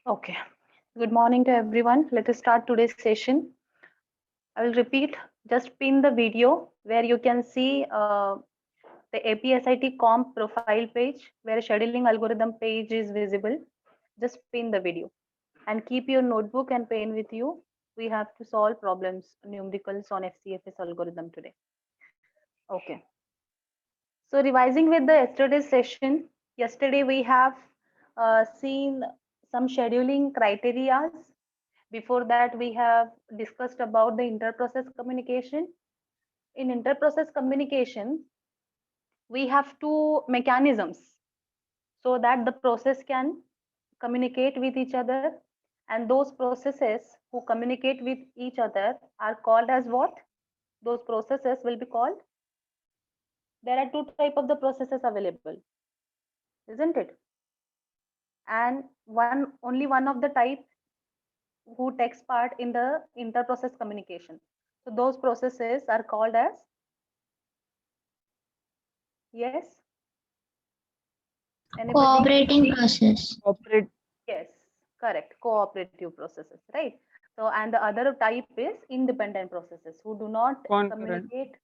Okay. Good morning to everyone. Let us start today's session. I will repeat, just pin the video where you can see the APSIT comp profile page where scheduling algorithm page is visible. Just pin the video and keep your notebook and pen with you. We have to solve problems, numericals on FCFS algorithm today. Okay. So revising with the yesterday's session, yesterday we have seen some scheduling criteria. Before that, we have discussed about the inter-process communication. In inter-process communication, we have two mechanisms so that the process can communicate with each other, and those processes who communicate with each other are called as what? Those processes will be called. There are two type of the processes available, isn't it? And only one of the type who takes part in the inter-process communication. So those processes are called as, yes, anybody? Cooperating process. Operate. Yes, correct. Cooperative processes, right? So, and the other type is independent processes who do not Concurrent. communicate,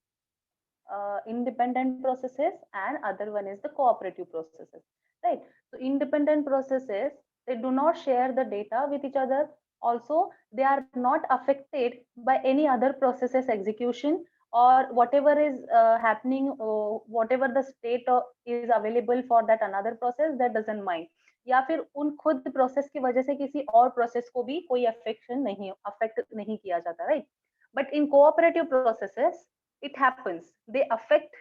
independent processes, and other one is the cooperative processes, right? So, independent processes, they do not share the data with each other. Also, they are not affected by any other processes execution or whatever is happening, or whatever the state is available for that another process, that doesn't mind. या फिर उन खुद process की वजह से किसी और process को भी कोई अफेक्ट नहीं किया जाता, right? But in cooperative processes it happens, they affect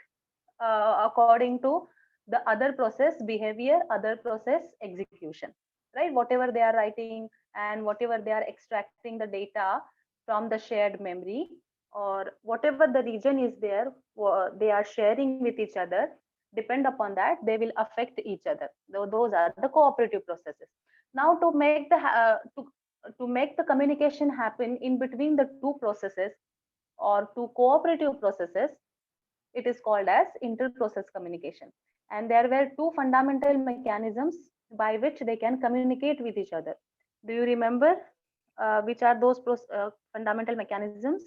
according to the other process behavior, other process execution, right? Whatever they are writing and whatever they are extracting the data from the shared memory, or whatever the region is there, they are sharing with each other, depend upon that they will affect each other. Those are the cooperative processes. Now to make the communication happen in between the two processes or two cooperative processes, it is called as inter-process communication. And there were two fundamental mechanisms by which they can communicate with each other. Do you remember which are those fundamental mechanisms?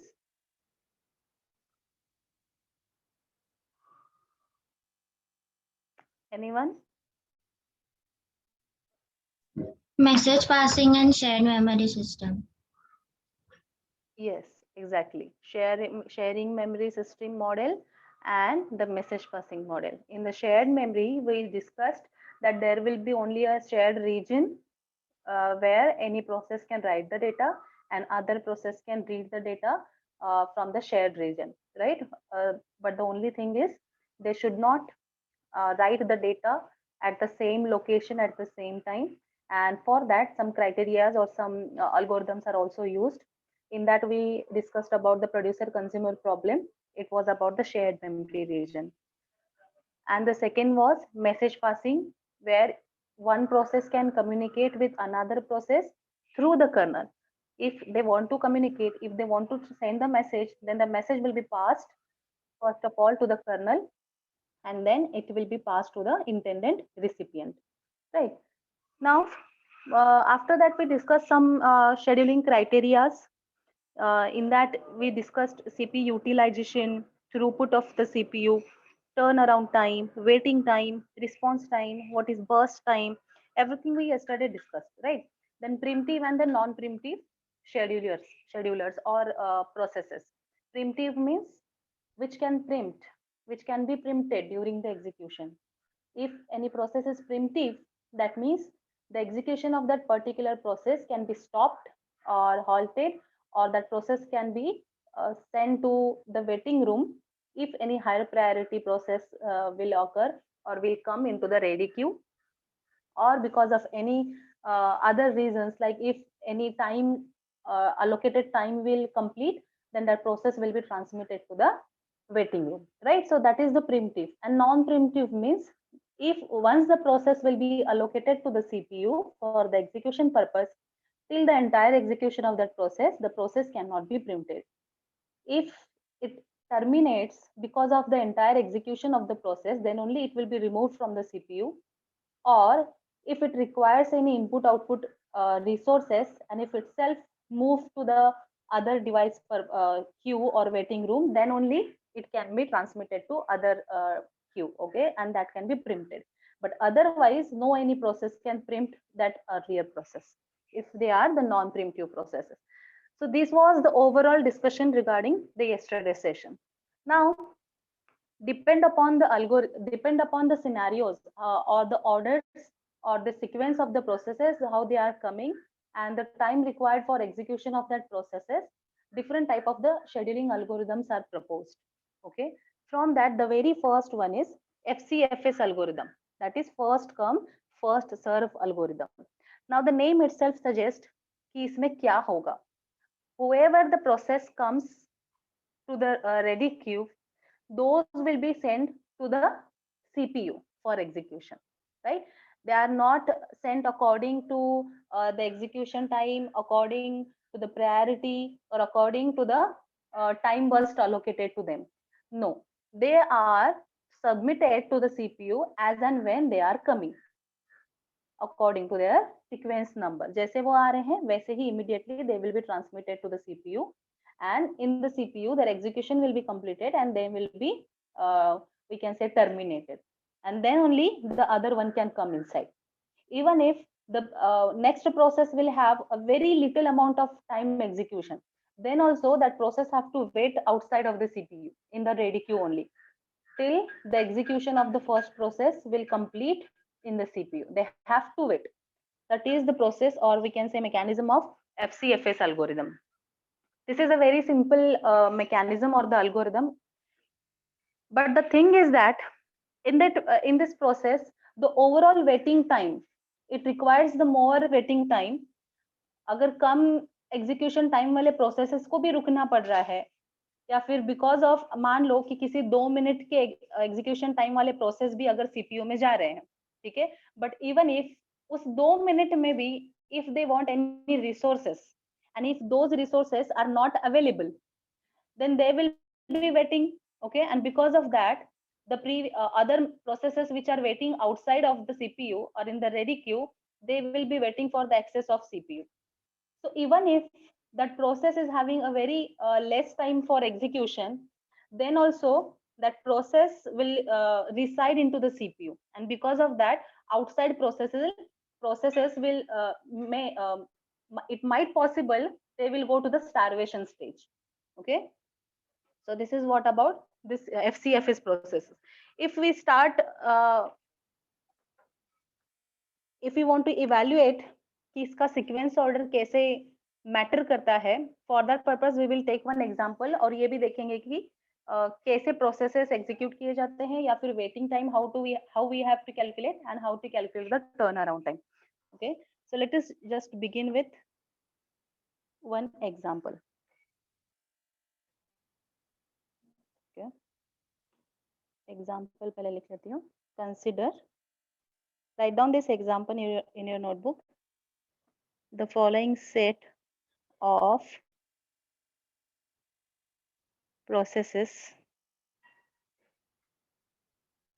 Anyone? Message passing and shared memory system. Yes, exactly. Sharing memory system model and the message passing model. In the shared memory, we discussed that there will be only a shared region where any process can write the data and other process can read the data from the shared region, right? But the only thing is they should not write the data at the same location at the same time. And for that, some criteria or some algorithms are also used. In that, we discussed about the producer consumer problem. It was about the shared memory region. And the second was message passing, where one process can communicate with another process through the kernel. If they want to communicate, if they want to send the message, then the message will be passed first of all to the kernel, and then it will be passed to the intended recipient, right? Now, after that, we discussed some scheduling criterias. In that, we discussed CPU utilization, throughput of the CPU, turnaround time, waiting time, response time, what is burst time, everything we yesterday discussed, right? Then primitive and the non-primitive schedulers or processes. Primitive means which can preempt, which can be preempted during the execution. If any process is primitive, that means the execution of that particular process can be stopped or halted, or that process can be sent to the waiting room if any higher priority process will occur or will come into the ready queue, or because of any other reasons, like if any time allocated time will complete, then that process will be transmitted to the waiting room, right? So that is the primitive. And non-primitive means if once the process will be allocated to the CPU for the execution purpose, till the entire execution of that process, the process cannot be preempted. If it terminates because of the entire execution of the process, then only it will be removed from the CPU, or if it requires any input output resources, and if itself moves to the other device per queue or waiting room, then only it can be transmitted to other queue, okay, and that can be printed. But otherwise, no any process can print that earlier process if they are the non-preemptive processes. So this was the overall discussion regarding the yesterday session. Now, depend upon the scenarios or the orders or the sequence of the processes, how they are coming, and the time required for execution of that processes, different type of the scheduling algorithms are proposed. Okay, from that, the very first one is FCFS algorithm, that is first come first serve algorithm. Now the name itself suggests कि इसमें क्या होगा. Whoever the process comes to the ready queue, those will be sent to the CPU for execution, right? They are not sent according to the execution time, according to the priority, or according to the time burst allocated to them. No, they are submitted to the CPU as and when they are coming, according to their sequence number. जैसे वो आ रहे हैं वैसे ही immediately they will be transmitted to the CPU, and in the CPU their execution will be completed and they will be we can say terminated, and then only the other one can come inside. Even if the next process will have a very little amount of time execution, then also that process have to wait outside of the CPU in the ready queue only till the execution of the first process will complete in the CPU. They have to wait. That is the process, or we can say mechanism of FCFS algorithm. This is a very simple mechanism or the algorithm. But the thing is that in this process, the overall waiting time, it requires the more waiting time. अगर कम execution time वाले processes को भी रुकना पड़ रहा है, या फिर बिकॉज ऑफ मान लो कि किसी 2 मिनट के एग्जीक्यूशन टाइम वाले प्रोसेस भी अगर सीपीयू में जा रहे हैं, ठीक है, बट इवन इफ उस 2 मिनट में भी if they want any resources and if those resources are not available, then they will be waiting. Okay, and because of that, the other processes which are waiting outside of the CPU or in the ready queue, they will be waiting for the access of CPU. So even if that process is having a very less time for execution, then also that process will reside into the CPU, and because of that, outside processes will may it might possible they will go to the starvation stage. Okay, so this is what about this FCFS processes. If we start if we want to evaluate कि इसका sequence order कैसे matter करता है, for that purpose we will take one example, और ये भी देखेंगे कि कैसे प्रोसेसेस एग्जीक्यूट किए जाते हैं, या फिर waiting time how we have to calculate and how to calculate the turn around time. Okay, so let us just begin with one example. Okay, example पहले लिख लेती हूँ. Consider, write down this example in your notebook. The following set of processes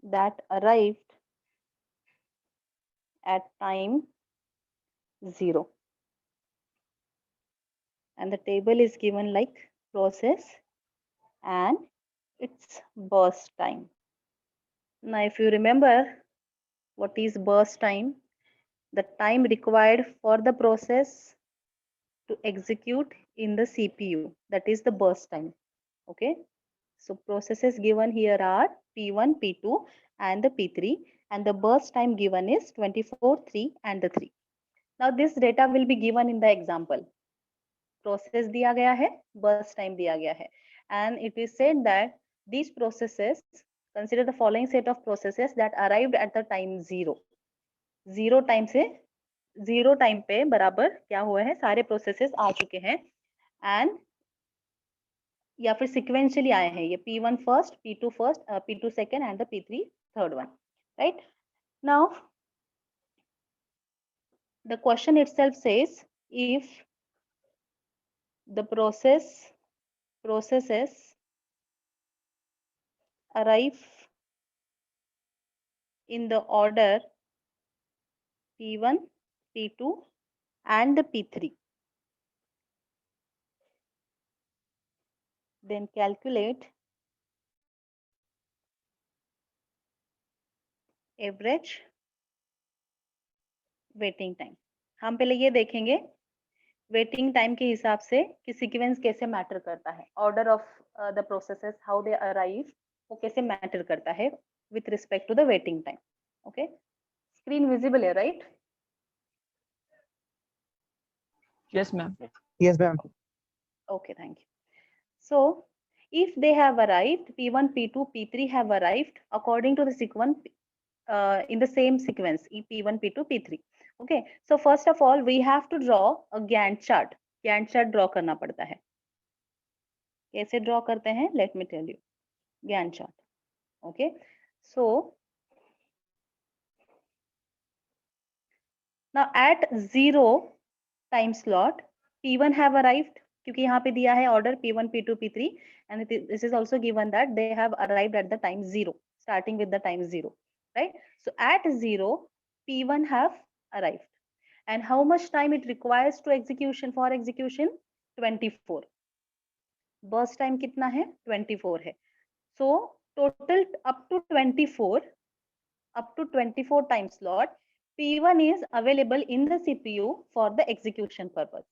that arrived at time 0, and the table is given like process and its burst time. Now if you remember what is burst time, the time required for the process to execute in the CPU, that is the burst time. Okay, so processes given here are P1, P2 and the P3, and the burst time given is 24, 3 and the 3. Now this data will be given in the example. Process दिया गया है, burst time दिया गया है, and it is said that these processes, consider the following set of processes that arrived at the time 0. 0 time से 0 time पे बराबर क्या हुआ है, सारे प्रोसेसेस आ चुके हैं, एंड या फिर सिक्वेंशियली आए हैं, ये P1 first, P2 first, P2 second and the P3 third one, right. Now the question itself says if the processes arrive in the order P1, P2 and the P3. Then calculate average waiting time. हम पहले ये देखेंगे waiting time के हिसाब से कि sequence कैसे matter करता है, order of the processes how they arrive, वो कैसे मैटर करता है with respect to the waiting time. Okay, screen visible है right? Yes, ma'am. Yes, ma'am. Okay, thank you. So if they have arrived, P1, P2, P3 have arrived according to the sequence in the same sequence, P1, P2, P3. Okay, so first of all we have to draw a Gantt chart. Gantt chart draw करना पड़ता है. कैसे draw करते हैं? Let me tell you. Gantt chart. Okay, so now at 0 time slot P1 have arrived, क्योंकि यहाँ पे दिया है order P1, P2, P3 and this is also given that they have arrived at the time 0, starting with the time 0, right? So at 0 P1 have arrived and how much time it requires to execution for execution? 24. burst time कितना है? 24 है. So total up to 24 time slot P1 is available in the CPU for the execution purpose,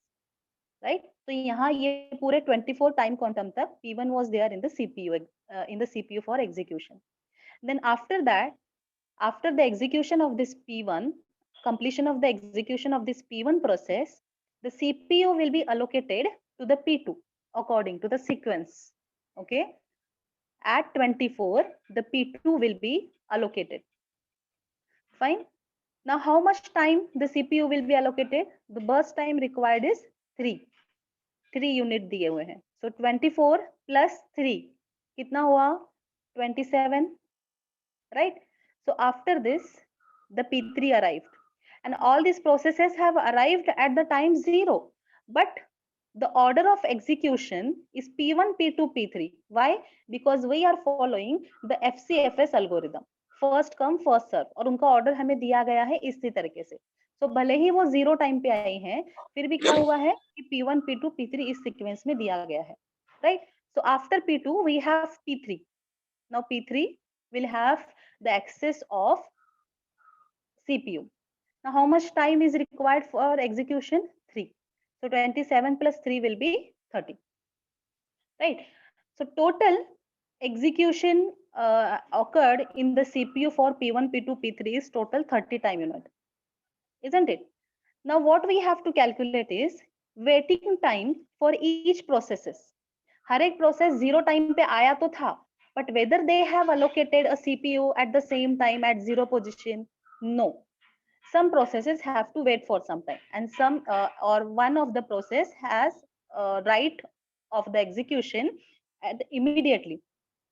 right? तो यहाँ ये पूरे 24 time quantum तक P1 was there in the CPU for execution. Then after that, after the execution of this P1, completion of the execution of this P1 process, the CPU will be allocated to the P2 according to the sequence. Okay, at 24 the P2 will be allocated. Fine. Now how much time the CPU will be allocated? The burst time required is 3 unit दिए हुए हैं. So 24 plus 3 कितना हुआ? 27, right? So after this the P3 arrived and all these processes have arrived at the time 0, but the order of execution is P1, P2, P3. Why? Because we are following the FCFS algorithm, first come first serve, और उनका order हमें दिया गया है इसी तरीके से. तो भले ही वो 0 टाइम पे आई हैं, फिर भी क्या हुआ है कि P1, P2, P3 इस सीक्वेंस में दिया गया है, right? So after P2 we have P3. Now P3 will have the access of CPU. Now how much time is required for execution? 3. So 27 plus 3 will be 30, right? So total execution occurred in the CPU for P1, P2, P3 is total 30 time unit, isn't it? Now what we have to calculate is waiting time for each processes. हर एक process 0 time पे आया तो था, but whether they have allocated a CPU at the same time at 0 position? No. Some processes have to wait for some time and some or one of the process has right of the execution immediately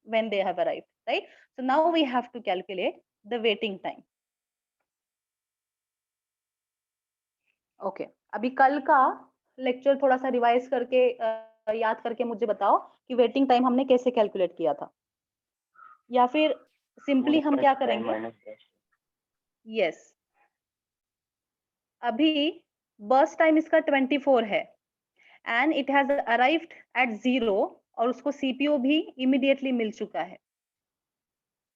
when they have arrived, right? So now we have to calculate the waiting time. Okay, अभी कल का lecture थोड़ा सा revise करके याद करके मुझे बताओ कि वेटिंग टाइम हमने कैसे कैलकुलेट किया था, या फिर सिंपली हम क्या करेंगे? यस, अभी बर्स्ट टाइम इसका 24 है and it has arrived at 0 और उसको सीपीयू भी इमीडिएटली मिल चुका है.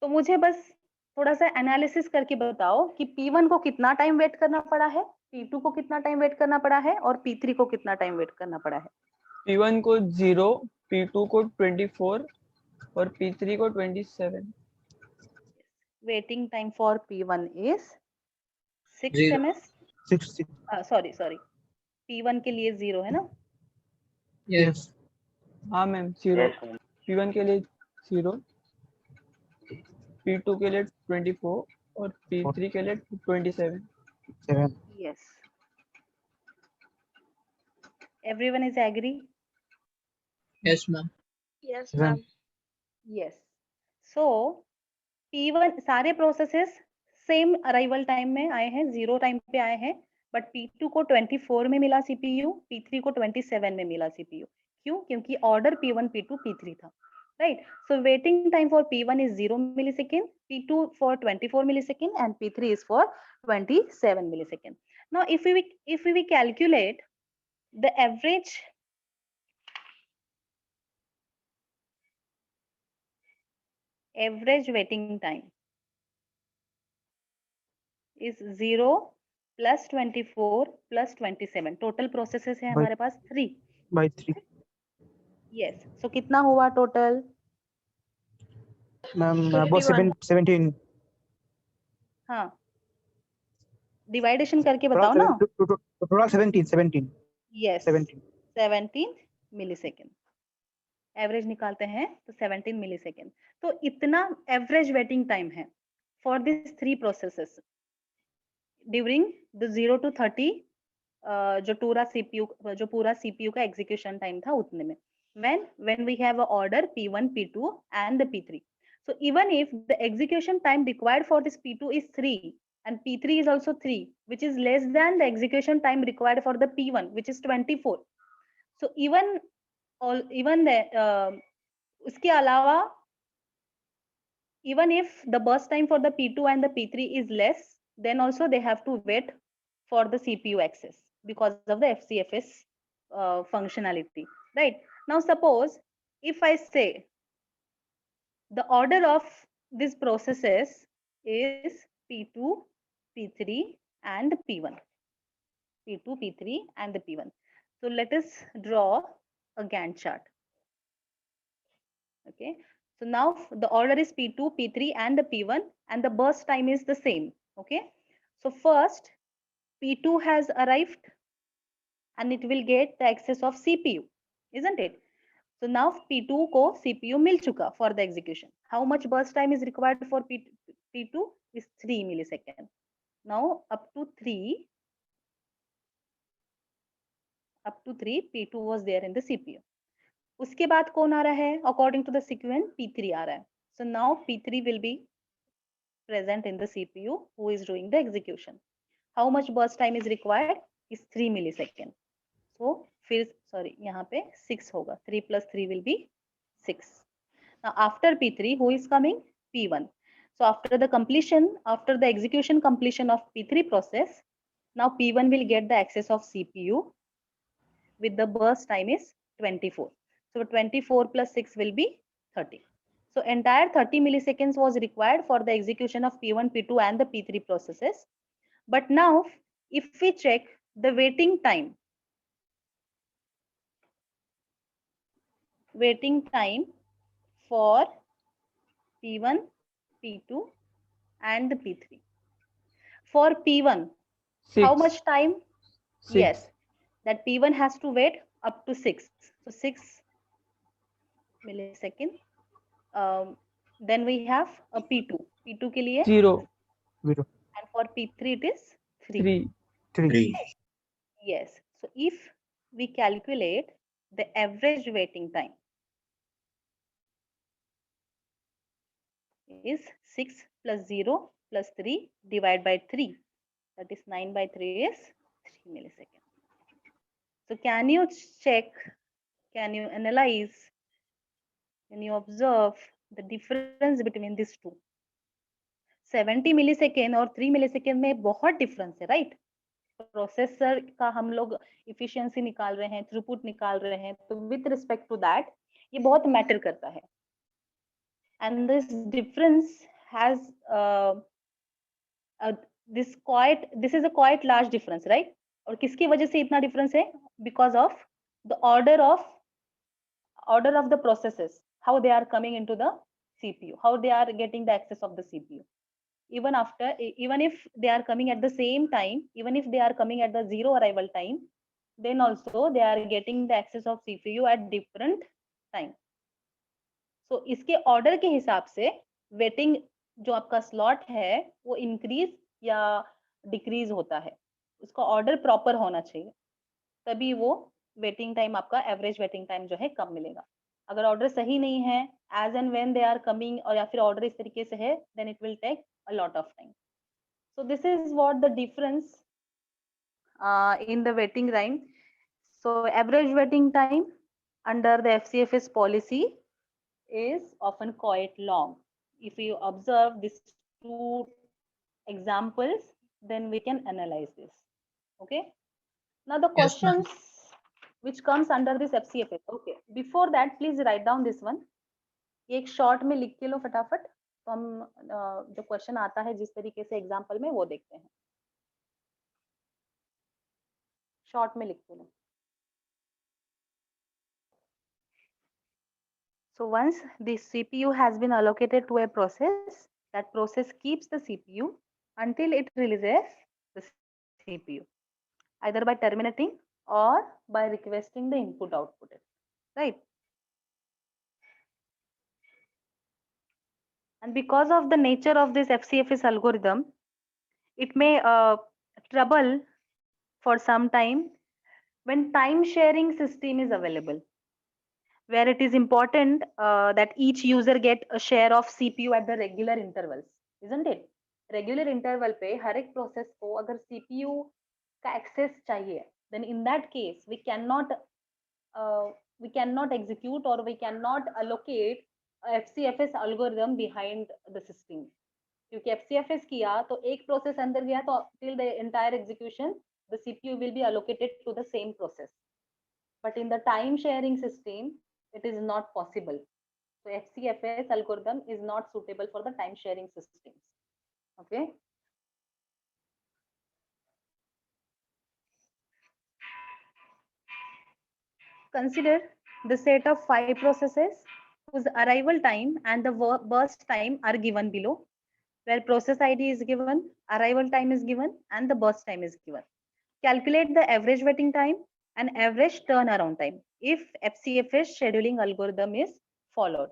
तो मुझे बस थोड़ा सा एनालिसिस करके बताओ कि P1 को कितना टाइम वेट करना पड़ा है, P2 को कितना टाइम वेट करना पड़ा है और P3 को कितना टाइम वेट करना पड़ा है. P1 को 0, P2 को 24 और P3 को 27. Waiting time for P1 is 6 ms. 60. Sorry P1 के लिए 0 है ना? Yes. हाँ मैम 0. P1 के लिए 0, P2 के लिए 24 और P3 के लिए 27. 7. Yes. Everyone is agree? Yes, ma'am. Yes, ma'am. Yes. So P1 सारे प्रोसेसेस सेम अराइवल टाइम में आए हैं, 0 टाइम पे आए हैं, बट P2 को 24 में मिला CPU, P3 को 27 में मिला CPU. क्यों? क्योंकि ऑर्डर P1, P2, P3 था. right? So waiting time for P1 is 0 millisecond, P2 for 24 millisecond, and P3 is for 27 millisecond. Now, if we calculate the average waiting time is 0 plus 24 plus 27. Total processes है By हमारे पास 3. by 3. Yes. So कितना हुआ total? Ma'am, about 17. हाँ. Dividation करके Total बताओ ना. total 17. Yes. 17. 17 millisecond. Average निकालते हैं तो 17 मिलीसेकेंड. तो इतना एवरेज वेटिंग टाइम है for this 3 processes during the 0 to 30 जो पूरा सीपीयू का एग्जीक्यूशन टाइम था उतने में. when we have a order P1, P2 and the P3. So even if the execution time required for this P2 is 3 and P3 is also 3, which is less than the execution time required for the P1, which is 24. So even उसके अलावा even if the burst time for the P2 and the P3 is less, then also they have to wait for the CPU access because of the FCFS functionality, right? Now suppose if I say the order of these processes is P2, P3 and P1. P2, P3 and the P1. So let us draw a Gantt chart. Okay, so now the order is P2, P3 and the P1 and the burst time is the same. Okay, so first P2 has arrived and it will get the access of CPU, isn't it? So now P2 को CPU मिल चुका for the execution. How much burst time is required for P2 is 3 millisecond. Now up to 3 P2 was there in the CPU. उसके बाद कौन आ रहा है? According to the sequence P3 आ रहा है. So now P3 will be present in the CPU who is doing the execution. How much burst time is required? Is 3 millisecond. So फिर यहाँ पे 6 होगा. 3 plus 3 will be 6. Now after P3 who is coming? P1. So after the execution completion of P3 process, now P1 will get the access of CPU with the burst time is 24. So 24 plus 6 will be 30. So entire 30 milliseconds was required for the execution of P1, P2 and the P3 processes. But now if we check the waiting time for P1, P2 and the P3. For P1, 6. how much time? 6. Yes, that P1 has to wait up to 6. So 6 millisecond. Then we have a P2. P2 के लिए 0. and for P3 it is 3. 3. Yes. So if we calculate the average waiting time is 6 plus 0 plus 3 divided by 3. That is 9 by 3 is 3 milliseconds. So can you check, can you analyze, can you observe the difference between these two? 70 millisecond और 3 millisecond में बहुत difference है, right? Processor का हम लोग efficiency निकाल रहे हैं, थ्रूपुट निकाल रहे हैं, तो विद रिस्पेक्ट टू दैट ये बहुत मैटर करता है. And this difference has this is a quite large difference, right? और किसकी वजह से इतना डिफरेंस है? Because of the order of the processes, how they are coming into the CPU, how they are getting the access of the CPU. Even if they are coming at the same time, even if they are coming at the 0 arrival time, then also they are getting the access of CPU at different time. So इसके order के हिसाब से waiting जो आपका slot है वो increase या decrease होता है. उसका order proper होना चाहिए, तभी वो waiting time आपका average waiting time जो है कम मिलेगा. अगर order सही नहीं है, as and when they are coming और या फिर order इस तरीके से है, then it will take a lot of time. So this is what the difference in the waiting time. So average waiting time under the FCFS policy is often quite long. If you observe these two examples, then we can analyze this. Okay. Now the Yes, ma'am. questions which comes under this FCFS. Okay. Before that, please write down this one. एक short में लिख के लो फटाफट, तो हम जो question आता है जिस तरीके से एग्जाम्पल में वो देखते हैं. शॉर्ट में लिख के लो. So once the CPU has been allocated to a process, that process keeps the CPU until it releases the CPU, either by terminating or by requesting the input output, right? And because of the nature of this FCFS algorithm, it may trouble for some time when time sharing system is available, where it is important that each user get a share of CPU at the regular intervals, isn't it? Regular interval पे हर एक process को अगर CPU का access चाहिए, then in that case we cannot execute or we cannot allocate a FCFS algorithm behind the system. क्योंकि FCFS किया तो एक process अंदर गया तो till the entire execution the CPU will be allocated to the same process. But in the time sharing system, it is not possible. So FCFS algorithm is not suitable for the time sharing systems. Okay. Consider the set of 5 processes whose arrival time and the burst time are given below, where process ID is given, arrival time is given, and the burst time is given. Calculate the average waiting time and average turnaround time if FCFS scheduling algorithm is followed.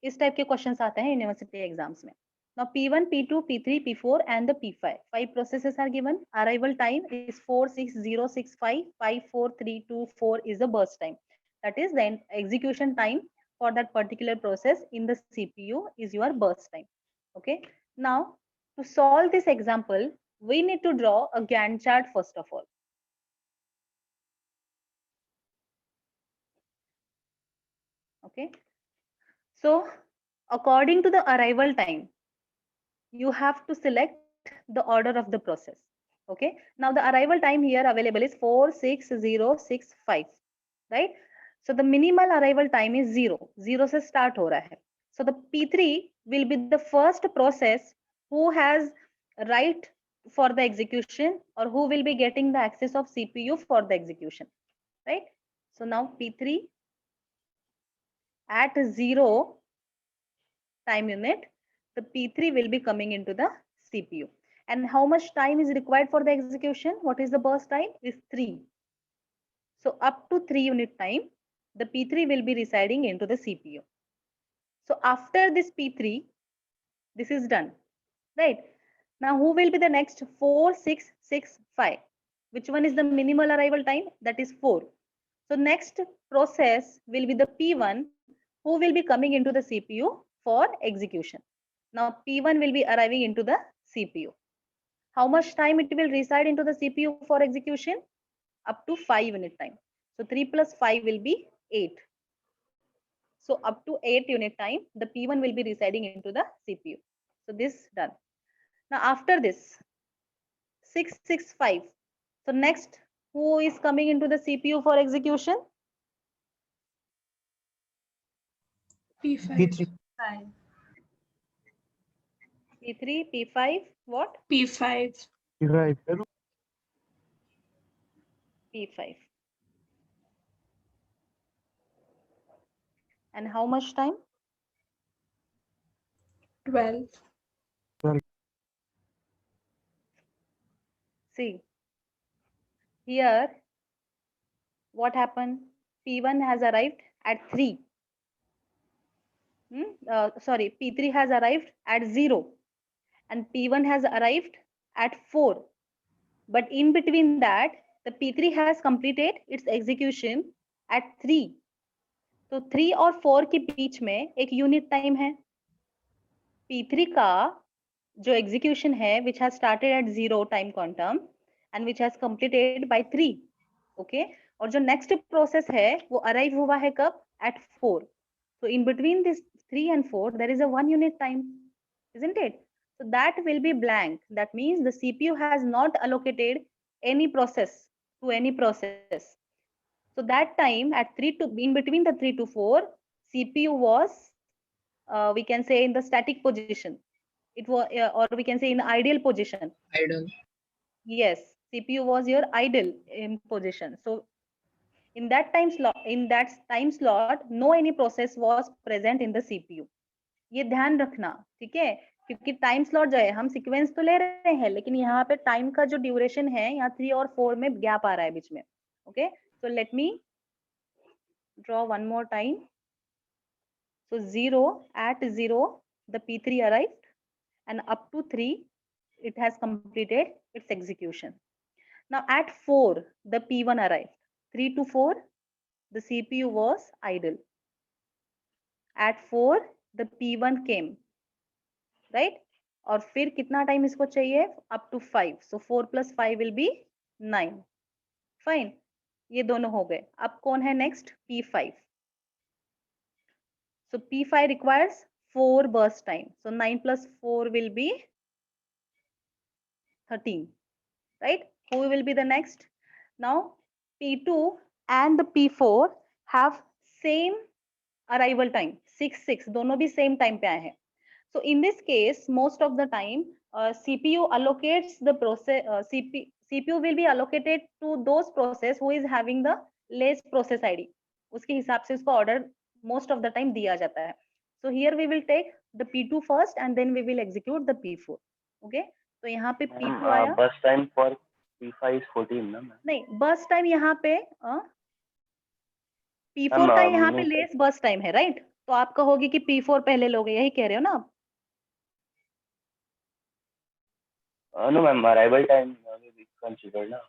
इस type के questions आते हैं university exams में. Now P1, P2, P3, P4 and the P5. 5 processes are given. Arrival time is 46065. 54324 is the burst time. That is the execution time for that particular process in the CPU is your burst time. Okay. Now to solve this example, we need to draw a Gantt chart first of all. Okay. So according to the arrival time, you have to select the order of the process. Okay. Now the arrival time here available is 46065, right? So the minimal arrival time is 0. 0 से start हो रहा है. So the P3 will be the first process who has right for the execution or who will be getting the access of CPU for the execution, right? So now P3 at 0 time unit, the P3 will be coming into the CPU. And how much time is required for the execution? What is the burst time? Is 3. So up to 3 unit time, the P3 will be residing into the CPU. So after this P3, this is done, right? Now who will be the next? 4665. Which one is the minimal arrival time? That is 4. So next process will be the P1 who will be coming into the CPU for execution. Now P1 will be arriving into the CPU. How much time it will reside into the CPU for execution? Up to 5 unit time. So 3 plus 5 will be 8. So up to 8 unit time, the P1 will be residing into the CPU. So this done. Now after this, 665. So next, who is coming into the CPU for execution? P5. P3. P3, P5, what? P5. Right. P5. And how much time? 12. See, here, what happened? P1 has arrived at 3. Sorry, P3 has arrived at 0 and P1 has arrived at 4. But in between that, the P3 has completed its execution at 3. तो 3 और 4 के बीच में एक unit time है. P3 का जो execution है, which has started at 0 time quantum and which has completed by 3. Okay. और जो next process है, वो arrive हुआ है कब? At 4. So in between this 3 and 4, there is a 1 unit time, isn't it? So that will be blank. That means the CPU has not allocated any process to any process. So that time at 3 to in between the 3 to 4, CPU was we can say in the static position. It was or we can say in ideal position. Idle. Yes, CPU was your idle in position. So in that time slot no any process was present in the CPU. ये ध्यान रखना, ठीक है, क्योंकि time slot जो है हम sequence तो ले रहे हैं लेकिन यहाँ पे टाइम का जो ड्यूरेशन है यहाँ 3 और 4 में गैप आ रहा है बीच में. Okay, so let me draw one more time. So 0 at 0 the P3 arrived and up to 3 it has completed its execution. Now at 4 the P1 arrived. 3 to 4 the CPU was idle. At 4 the P1 came, right? और फिर कितना time इसको चाहिए? Up to 5. So 4 + 5 will be 9. Fine, ये दोनों हो गए. अब कौन है next? P5. So P5 requires 4 burst time. So 9 + 4 will be 13, right? Who will be the next? Now P2 and the P4 have same arrival time. 6 6 दोनों भी same time पे आए हैं. So in this case, most of the time, CPU allocates the process. CPU will be allocated to those process who is having the less process ID. उसके हिसाब से उसको order most of the time दिया जाता है. So here we will take the P2 first and then we will execute the P4. Okay? तो यहाँ पे P2 आया. Burst time for P5 is 14 ना मैम? नहीं, burst time यहाँ पे P4 का यहाँ पे less burst time है, right? तो आप कहोगे कि P4 पहले लोगे, यही कह रहे हो ना आप? No ma'am, arrival time consider ना.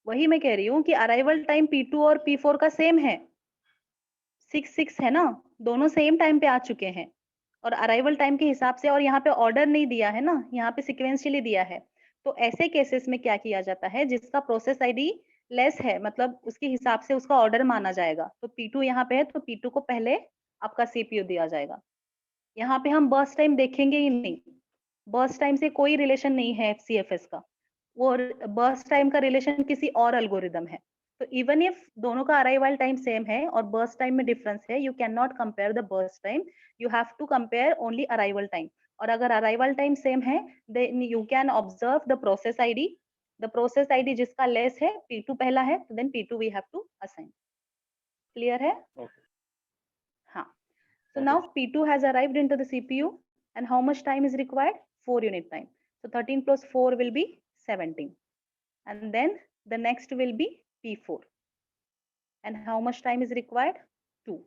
वही मैं कह रही हूँ कि अराइवल टाइम P2 और P4 का सेम है. 6 6 है ना, दोनों सेम टाइम पे आ चुके हैं और अराइवल टाइम के हिसाब से, और यहाँ पे ऑर्डर नहीं दिया है ना, यहाँ पे सिक्वेंशियली दिया है. तो ऐसे केसेस में क्या किया जाता है, जिसका प्रोसेस आईडी लेस है, मतलब उसके हिसाब से उसका ऑर्डर माना जाएगा. तो P2 यहाँ पे है तो P2 को पहले आपका CPU दिया जाएगा. यहाँ पे हम बर्स्ट टाइम देखेंगे ही नहीं. बर्स्ट टाइम से कोई रिलेशन नहीं है FCFS का. वो बर्स्ट टाइम का रिलेशन किसी और एल्गोरिदम है. तो इवन इफ दोनों का अराइवल टाइम सेम है और बर्स्ट टाइम में डिफरेंस है, you can not compare the burst time, you have to compare only arrival time. और अगर अराइवल टाइम सेम है then you can observe the process ID. The process ID जिसका less है, P2 पहला है, तो then P2 we have to assign. Clear है? हाँ. So now P2 has arrived into the CPU and how much time is required? 4 unit time. So 13 + 4 will be 17. And then the next will be P4. And how much time is required? 2.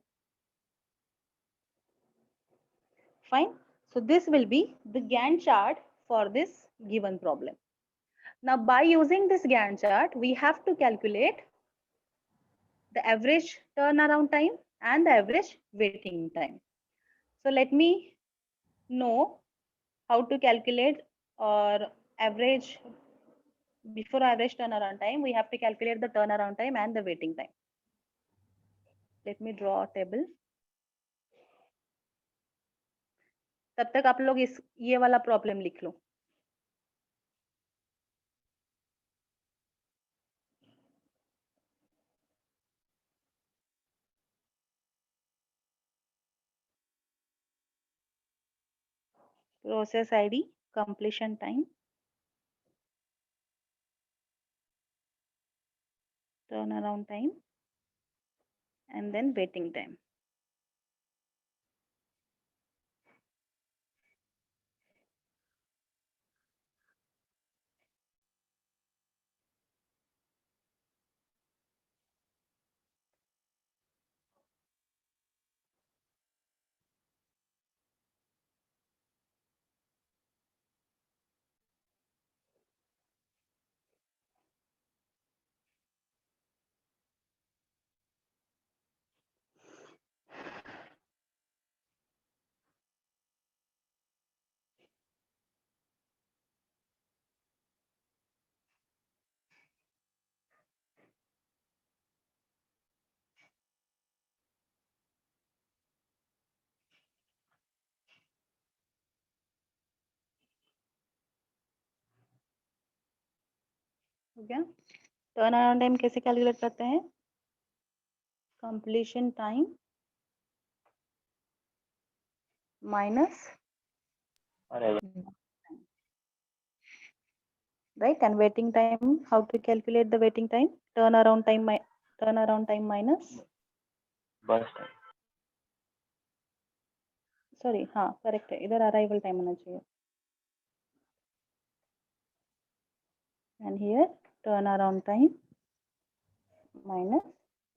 Fine. So this will be the Gantt chart for this given problem. Now by using this Gantt chart, we have to calculate the average turnaround time and the average waiting time. So let me know how to calculate or average. Before average turnaround time, we have to calculate the turnaround time and the waiting time. Let me draw a table. तब तक आप लोग इस ये वाला problem लिख लो. Process ID, completion time, turnaround time, and then waiting time. हो गया। टर्न अराउंड टाइम कैसे कैलकुलेट करते हैं? Completion time minus arrival. right, and waiting time, how to calculate the waiting time? Turnaround time minus, Bus time. sorry, हाँ correct है, इधर arrival time होना चाहिए, and here turnaround time minus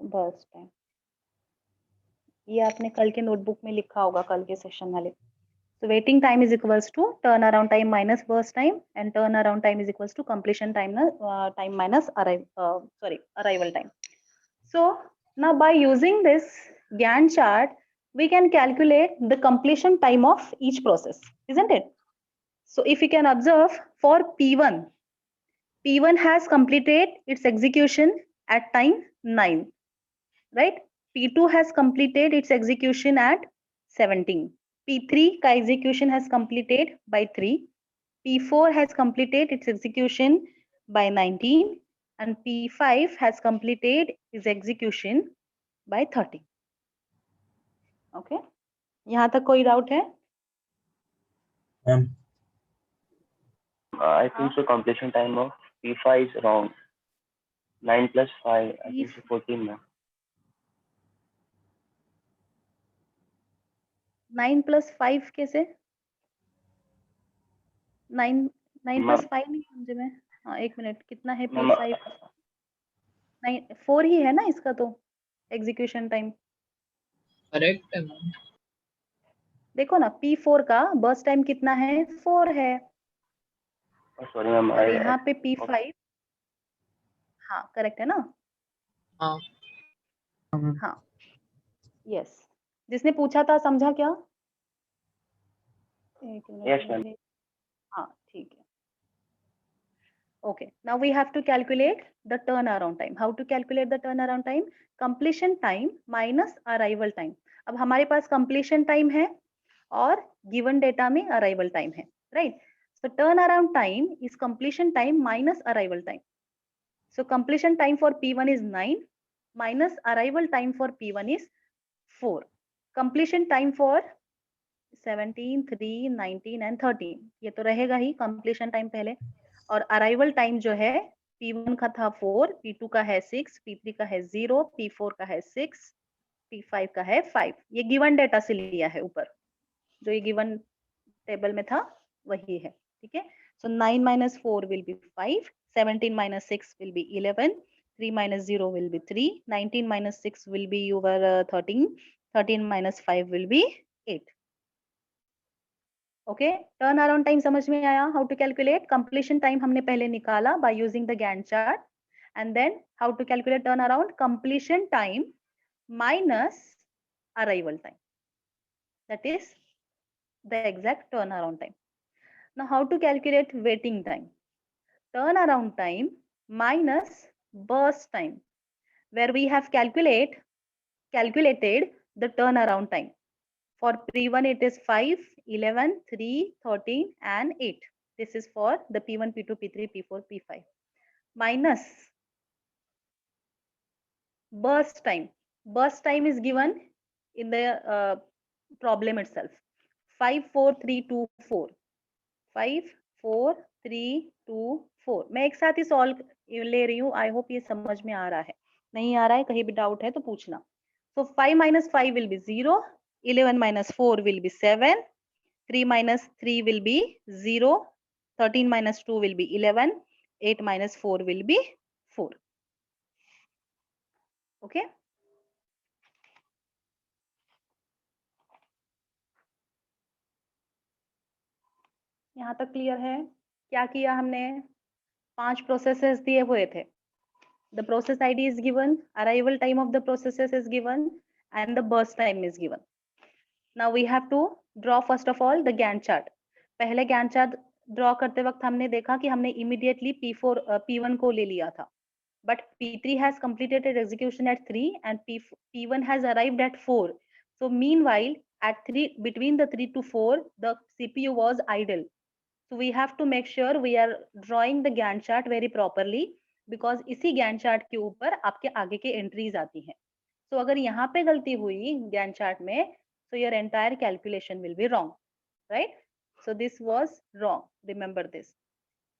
burst time. ये आपने कल के नोटबुक में लिखा होगा, कल के सेशन वाले. So waiting time is equals to turnaround time minus burst time, and turnaround time is equals to completion time minus arrival time. So now by using this Gantt chart, we can calculate the completion time of each process, isn't it? So if we can observe for P1, P1 has completed its execution at time 9, right? P2 has completed its execution at 17. P3 का execution has completed by 3. P4 has completed its execution by 19, and P5 has completed its execution by 30. Okay, यहाँ तक कोई doubt है? I think so. Completion time of P5 is wrong. 9 plus 5. I think so 14 now. 9 plus 5 कैसे? 9 plus 5 नहीं समझे मैं. हाँ एक मिनट, कितना है P5? 4 ही है ना इसका तो एग्जीक्यूशन टाइम. करेक्ट है मैम. देखो ना, P4 का बर्स्ट टाइम कितना है? 4 है. Sorry ma'am. और यहाँ पे P5, हाँ करेक्ट है ना? हाँ. हाँ, यस. जिसने पूछा था समझा क्या? एक मिनट. Yes ma'am. हाँ ठीक है. Okay, now we have to calculate the turnaround time. How to calculate the turnaround time? Completion time minus arrival time. अब हमारे पास completion time है और given data में arrival time है, right? So turnaround time is completion time minus arrival time. So completion time for P1 is 9 minus arrival time for P1 is 4. Completion time for 17, 3, 19 and 13, ये तो रहेगा ही completion time पहले. और arrival time जो है P1 का था 4, P2 का है 6, P3 का है 0, P4 का है 6, P5 का है 5. ये गिवन डेटा से लिया है ऊपर, जो ये गिवन टेबल में था वही है. ठीक है. सो 9 minus 4 will be 5, 17 minus 6 will be 11, 3 minus 0 will be 3, 19 minus 6 will be your 13, 13 minus 5 will be 8. Okay, turn around time समझ में आया? How to calculate completion time हमने पहले निकाला by using the Gantt chart, and then how to calculate turnaround completion time minus arrival time, that is the exact turn around time. Now how to calculate waiting time? Turn around time minus burst time, where we have calculated the turnaround time. For P1 it is 5, 11, 3, 13 and 8. This is for the P1, P2, P3, P4, P5. Minus burst time. Burst time is given in the problem itself. 5, 4, 3, 2, 4. 5, 4, 3, 2, 4. मैं एक साथ ही solve ले रही हूँ. I hope ये समझ में आ रहा है. नहीं आ रहा है, कहीं भी डाउट है तो पूछना. So 5 minus 5 will be 0, 11 minus 4 will be 7, 3 minus 3 will be 0, 13 minus 2 will be 11, 8 minus 4 will be 4. Okay? यहाँ तक क्लियर है? क्या किया हमने? 5 प्रोसेसेस दिए हुए थे. The process ID is given, arrival time of the processes is given, and the burst time is given. Now we have to draw first of all the Gantt chart. पहले Gantt chart draw करते वक्त हमने देखा कि हमने immediately P1 को ले लिया था, but P3 has completed its execution at 3 and P1 has arrived at 4. So meanwhile at 3, between the 3 to 4, the CPU was idle. So we have to make sure we are drawing the Gantt chart very properly because इसी Gantt chart के ऊपर आपके आगे के entries आती हैं. So अगर यहाँ पे गलती हुई गैंट चार्ट में, so your entire calculation will be wrong, right? So this was wrong. Remember this.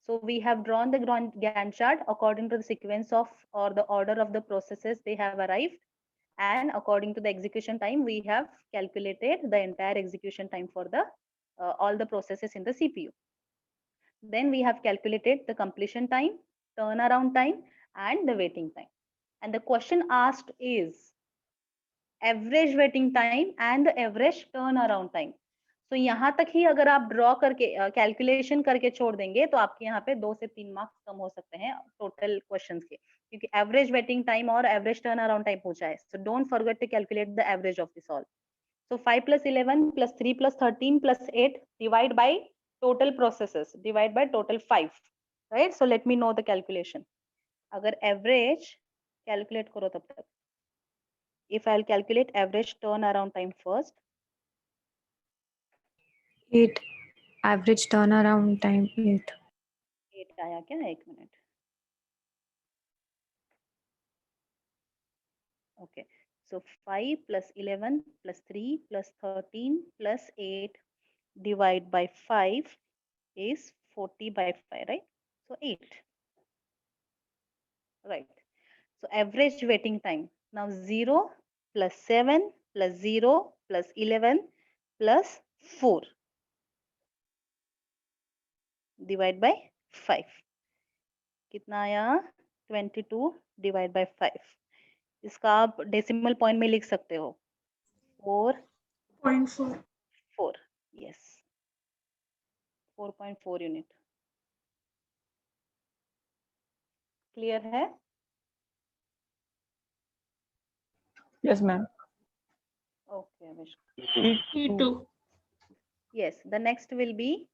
So we have drawn the Gantt chart according to the sequence of or the order of the processes they have arrived, and according to the execution time we have calculated the entire execution time for the all the processes in the CPU. Then we have calculated the completion time, turnaround time, and the waiting time. And the question asked is average waiting time and the average turnaround time. तो यहाँ तक ही अगर आप draw करके calculation करके छोड़ देंगे तो आपके यहाँ पे 2 से 3 मार्क्स कम हो सकते हैं टोटल क्वेश्चंस के, क्योंकि एवरेज वेटिंग टाइम और एवरेज टर्न अराउंड टाइम पूछा है. So don't forget to calculate the average of this all. So 5 plus 11 plus 3 plus 13 plus 8 divide by total processes, divide by total 5, right? So let me know the calculation. अगर average calculate करो तब तक. If I'll calculate average turnaround time first. 8 average turnaround time 8. 8 आया क्या? एक minute. Okay. So 5 plus 11 plus 3 plus 13 plus 8 divide by 5 is 40 by 5, right? So 8. Right. So average waiting time. Now 0 plus 7 plus 0 plus 11 plus 4 divide by 5. कितना आया? 22 divide by 5. इसका आप decimal point में लिख सकते हो. 0.4. 4. Yes. 4.4 यूनिट. क्लियर है? Yes, ma'am. Okay, Avishka. P2. Yes, the next will be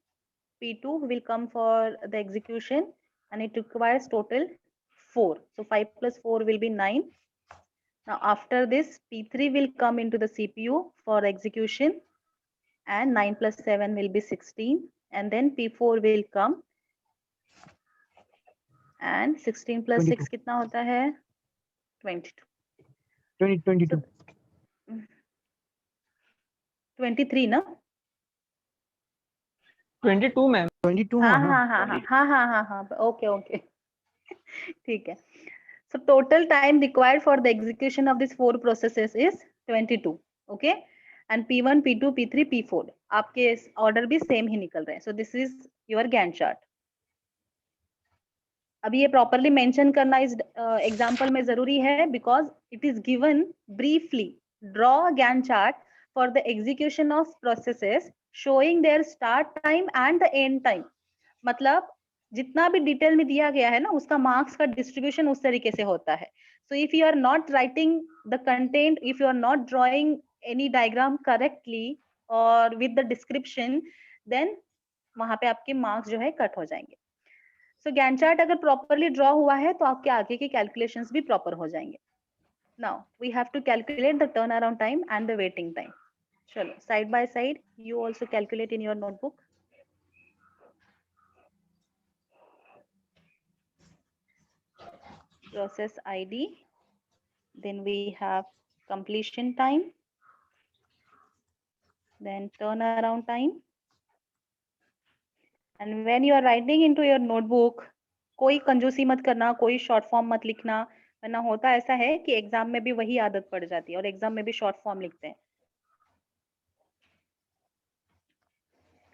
P2 will come for the execution and it requires total 4. So 5 plus 4 will be 9. Now after this P3 will come into the CPU for execution and 9 plus 7 will be 16, and then P4 will come and 16 plus 6 कितना होता है? 22. 22. 23 ना? 22, ma'am. 22 हाँ हाँ हाँ हाँ हाँ हाँ हाँ हाँ ओके ओके ठीक है. So total time required for the execution of these 4 processes is 22. Okay, and P1, P2, P3, P4 आपके ऑर्डर भी सेम ही निकल रहे हैं. So this is your Gantt chart. अभी ये प्रॉपरली मेंशन करना इस एग्जांपल में जरूरी है because it is given briefly. Draw Gantt chart for the execution of processes showing their start time and the end time. मतलब जितना भी डिटेल में दिया गया है ना उसका मार्क्स का डिस्ट्रीब्यूशन उस तरीके से होता है. So if you are not writing the content, if you are not drawing any diagram correctly और विद द डिस्क्रिप्शन, देन वहां पे आपके मार्क्स जो है कट हो जाएंगे. सो Gantt chart अगर प्रॉपरली ड्रॉ हुआ है तो आपके आगे के कैलकुलेशंस भी प्रॉपर हो जाएंगे. Now we have to calculate the turn around time and the waiting time. चलो side by side you also calculate in your notebook. Process ID, then we have completion time, then turnaround time. And when you are writing into your notebook, कोई कंजूसी मत करना, कोई short form मत लिखना, वरना होता ऐसा है कि एग्जाम में भी वही आदत पड़ जाती है और एग्जाम में भी शॉर्ट फॉर्म लिखते हैं.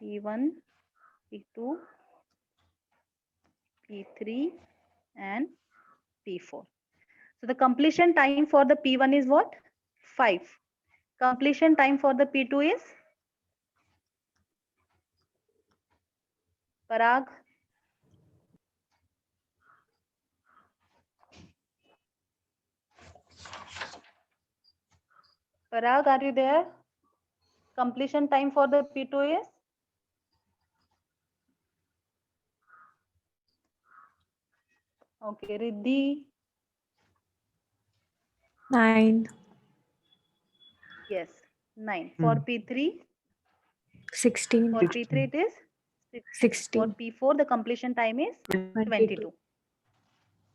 P1, P2, P3 and P4. So the completion time for the P1 is what? 5. Completion time for the P2 is? Parag? Parag, are you there? Completion time for the P2 is? Okay, Riddhi? 9 Yes, 9. For P3? 16 For P3 it is? For 16 P4 the completion time is 22.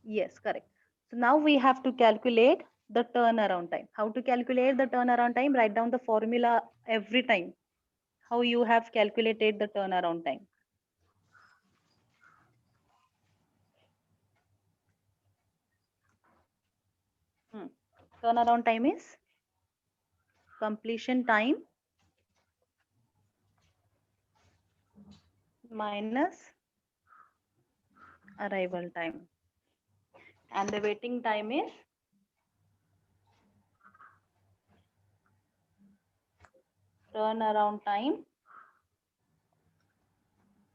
Yes, correct. So now we have to calculate the turnaround time. How to calculate the turnaround time? Write down the formula every time. How you have calculated the turnaround time. Turnaround time is completion time minus arrival time. And the waiting time is turnaround time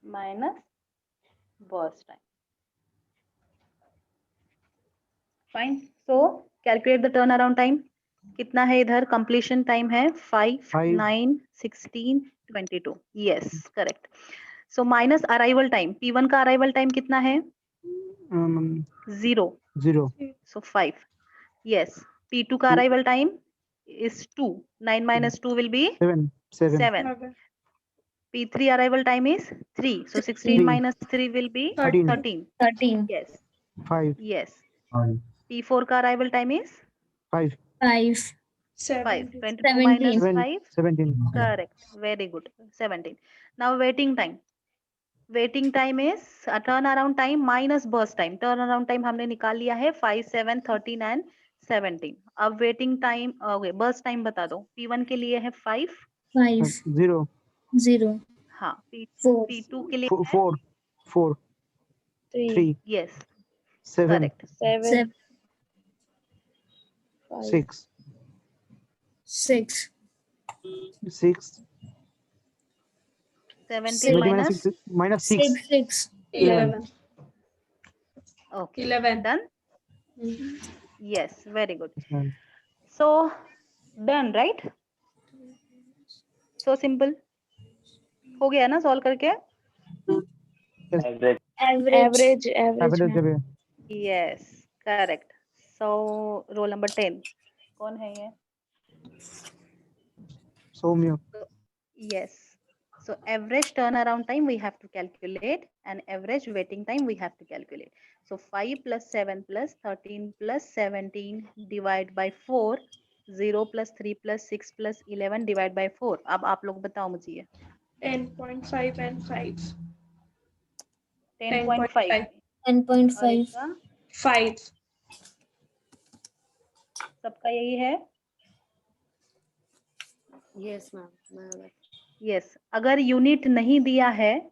minus burst time. Fine. So calculate the turnaround time. कितना है इधर? Completion time है 5, 5. 9, 16, 22. Yes, correct. So minus arrival time. P1 का arrival time कितना है? 0. 0. So 5. Yes. P2 का 2. arrival time is 2. 9 minus 2 will be 7. 7. 7. P3 arrival time is 3. So 16 3. minus 3 will be 13. 13. 13. Yes. 5. Yes. P4 का arrival time is 5. 5. 5. 17. 22 minus 17. 5. 17. Correct. Very good. 17. Now waiting time. Waiting time is turnaround time minus burst time. Turnaround time हमने निकाल लिया है 5, 7, 13 and 17. अब waiting time okay, burst time बता दो. P1 के लिए है 5. 5. 0. 0. हाँ. 4. P2 के लिए 4. 4. 3. yes. 7. Correct. 7. 6. 6. 6. 17 minus 6. Minus 6. 6. 6. 11. okay. 11. Done. Mhm. Yes. Very good. Yes, ma'am. So done, right? So simple. हो गया ना solve करके? Average. Average. Average जब है. Yes, correct. So roll number 10. कौन है ये? Soumya. Yes. So average turnaround time we have to calculate and average waiting time we have to calculate. So 5 plus 7 plus 13 plus 17 divide by 4, 0 plus 3 plus 6 plus 11 divide by 4. अब आप लोग बताओ मुझे ये. 10.5 and 5. 10.5. 10.5. और इसका 5. सबका यही है. Yes, ma'am. Yes. अगर यूनिट नहीं दिया है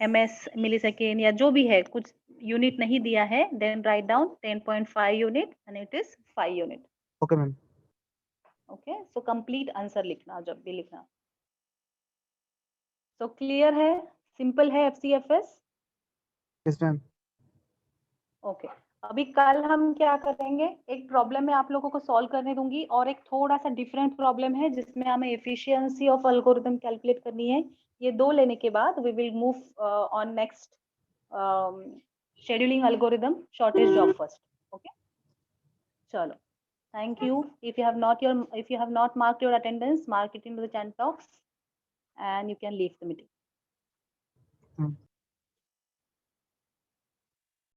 ms मिलीसेकेंड या जो भी है कुछ यूनिट नहीं दिया है then write down 10.5 unit and it is 5 unit. Okay, ma'am. Okay, so complete answer लिखना जब भी लिखना. So clear है, simple है FCFS. Yes, ma'am. Okay. अभी कल हम क्या करेंगे, एक प्रॉब्लम मैं आप लोगों को सॉल्व करने दूंगी और एक थोड़ा सा डिफरेंट प्रॉब्लम है जिसमें हमें एफिशिएंसी ऑफ एल्गोरिथम कैलकुलेट करनी है. ये दो लेने के बाद we will move on next scheduling algorithm shortest job first. Okay, चलो, thank you. If you have not marked your attendance, mark it in the chat box and you can leave the meeting.